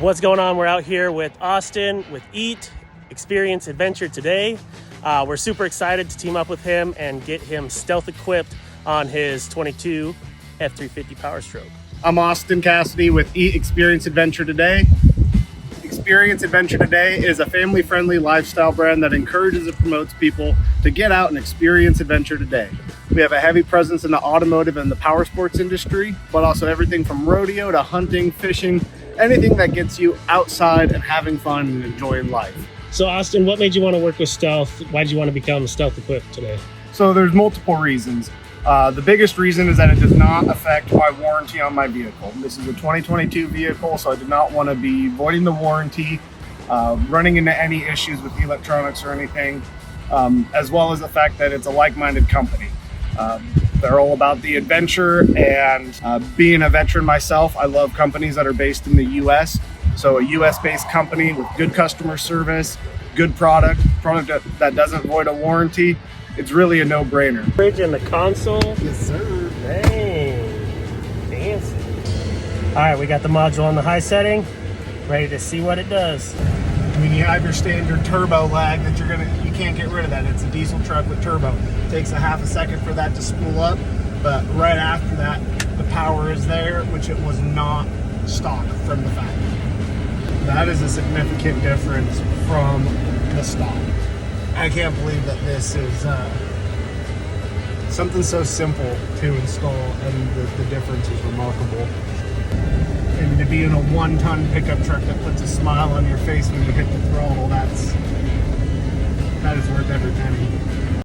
What's going on? We're out here with Austin with Eat Experience Adventure today. We're super excited to team up with him and get him stealth equipped on his 22 F350 Powerstroke. I'm Austin Cassity with Eat Experience Adventure Today. Experience Adventure Today is a family-friendly lifestyle brand that encourages and promotes people to get out and experience adventure today. We have a heavy presence in the automotive and the power sports industry, but also everything from rodeo to hunting, fishing, anything that gets you outside and having fun and enjoying life. So Austin, what made you want to work with Stealth? Why did you want to become stealth equipped today? So there's multiple reasons. The biggest reason is that it does not affect my warranty on my vehicle. This is a 2022 vehicle, so I did not want to be voiding the warranty, running into any issues with the electronics or anything, as well as the fact that it's a like-minded company. They're all about the adventure, and being a veteran myself, I love companies that are based in the US. So a US-based company with good customer service, good product that doesn't void a warranty, it's really a no-brainer. Fridge and the console. Yes, sir. Dang, fancy. All right, we got the module on the high setting, ready to see what it does. I mean, you have your standard turbo lag that you can't get rid of that. It's a diesel truck with turbo. It takes a half a second for that to spool up, but right after that, the power is there, which it was not stock from the factory. That is a significant difference from the stock. I can't believe that this is something so simple to install, and the difference is remarkable. And to be in a 1-ton pickup truck that puts a smile on your face when you hit the throttle, that is worth every penny.